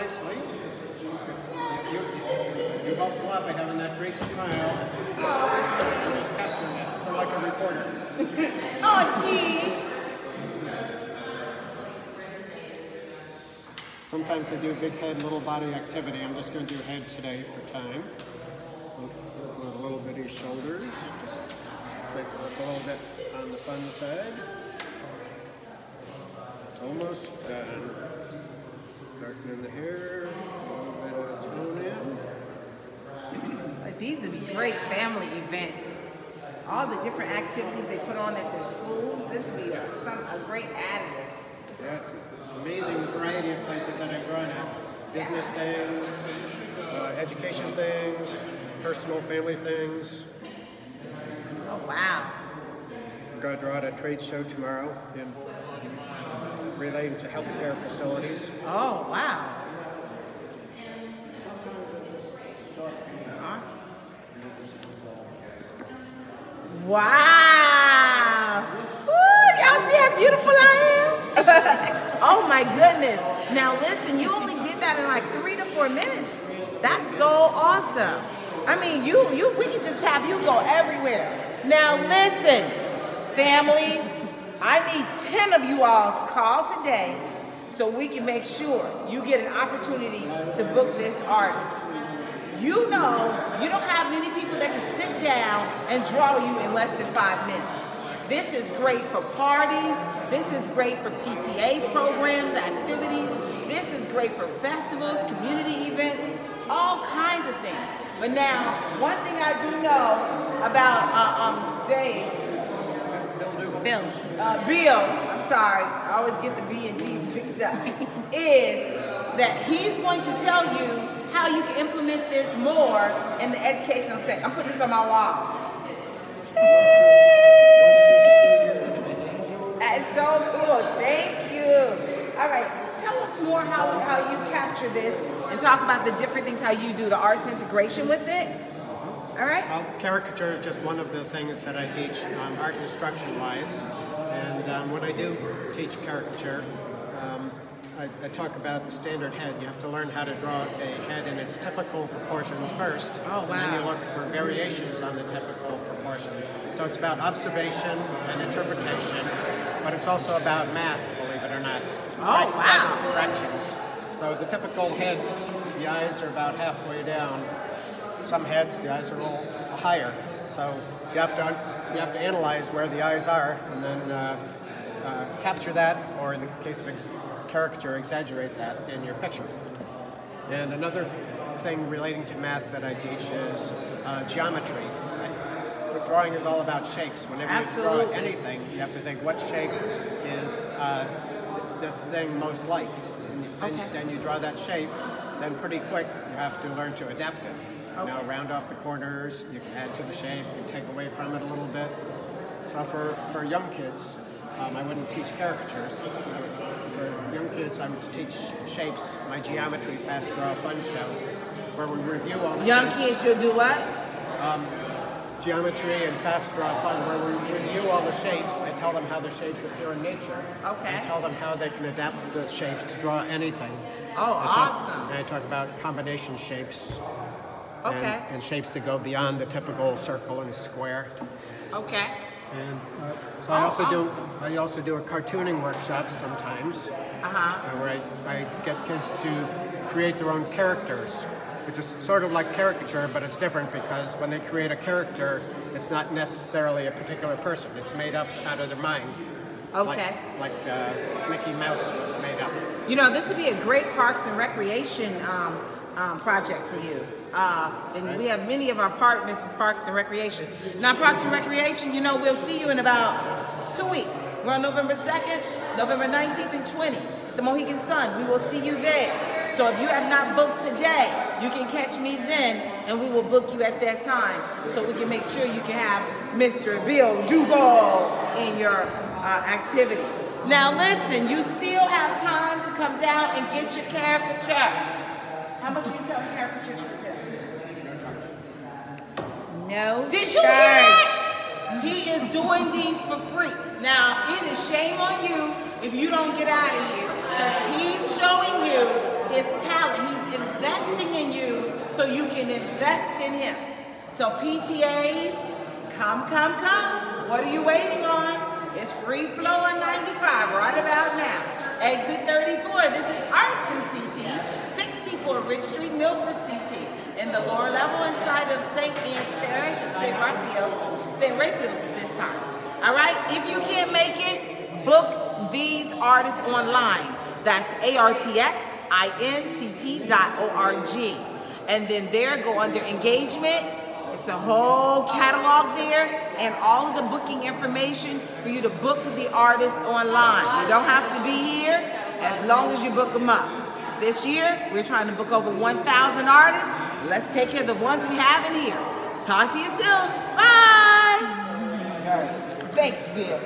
nicely. You helped a lot by having that great smile. And just capturing it, sort of like a reporter. Oh, jeez. Sometimes I do big head, little body activity. I'm just going to do head today for time. With a little bitty shoulders. Just click up a little bit on the fun side. It's almost done. Darkening the hair, a little bit of tone in. These would be great family events. All the different activities they put on at their schools. This would be a great additive. Yeah, it's an amazing variety of places that I've grown at. Business things, education things, personal family things. Oh, wow. I'm going to draw at a trade show tomorrow relating to healthcare facilities. Oh, wow. Awesome. Wow. Ooh, y'all see how beautiful I am? Oh, my goodness. Now, listen, you only did that in like 3 to 4 minutes. That's so awesome. I mean, we could just have you go everywhere. Now, listen, families. I need 10 of you all to call today so we can make sure you get an opportunity to book this artist. You know, you don't have many people that can sit down and draw you in less than 5 minutes. This is great for parties. This is great for PTA programs, activities. This is great for festivals, community events, all kinds of things. But now, one thing I do know about Dave, Bill, I'm sorry, I always get the B and D mixed up, is that he's going to tell you how you can implement this more in the educational sector. I'm putting this on my wall. That's so cool, thank you. All right, tell us more how you capture this and talk about the different things, how you do the arts integration with it. All right. Well, caricature is just one of the things that I teach art instruction-wise. And when I do teach caricature, I talk about the standard head. You have to learn how to draw a head in its typical proportions first. Oh, wow. And then you look for variations on the typical proportion. So it's about observation and interpretation, but it's also about math, believe it or not. Oh, wow. Fractions. So the typical head, the eyes are about halfway down. Some heads, the eyes are a little higher. So you have to analyze where the eyes are and then capture that, or in the case of caricature, exaggerate that in your picture. And another thing relating to math that I teach is geometry. Drawing is all about shapes. Whenever you draw anything, you have to think, what shape is this thing most like? And then you draw that shape, then pretty quick you have to learn to adapt it. Okay. Now round off the corners, you can add to the shape, you can take away from it a little bit. So for young kids, I wouldn't teach caricatures. For young kids, I would teach shapes, my geometry fast draw fun show, where we review all the young shapes. Kids, you'll do what? Geometry and fast draw fun, where we review all the shapes. I tell them how the shapes appear in nature. Okay. I tell them how they can adapt the shapes to draw anything. Oh, awesome. And I talk about combination shapes. Okay. And shapes that go beyond the typical circle and square. Okay. And so I also do a cartooning workshop sometimes, where I get kids to create their own characters, which is sort of like caricature, but it's different because when they create a character, it's not necessarily a particular person. It's made up out of their mind. Okay. Like Mickey Mouse was made up. You know, this would be a great Parks and Recreation project for you. And we have many of our partners in Parks and Recreation. Now, Parks and Recreation, you know, we'll see you in about 2 weeks. We're on November 2nd, November 19th, and 20th at the Mohegan Sun. We will see you there. So if you have not booked today, you can catch me then, and we will book you at that time so we can make sure you can have Mr. Bill Dugal in your activities. Now listen, you still have time to come down and get your caricature. How much are you selling caricatures for today? No. Did you hear that? He is doing these for free. Now, it is shame on you if you don't get out of here, because he's showing you his talent. He's investing in you so you can invest in him. So PTAs, come. What are you waiting on? It's free flow on 95 right about now. Exit 34, this is Arts and CT, 64 Ridge Street, Milford CT, in the lower level inside of St. Anne's Parish or St. Raphael's at this time. All right, if you can't make it, book these artists online. That's artsinct.org. And then there, go under engagement. It's a whole catalog there and all of the booking information for you to book the artists online. You don't have to be here as long as you book them up. This year, we're trying to book over 1,000 artists. Let's take care of the ones we have in here. Talk to you soon. Bye. Thanks, Bill.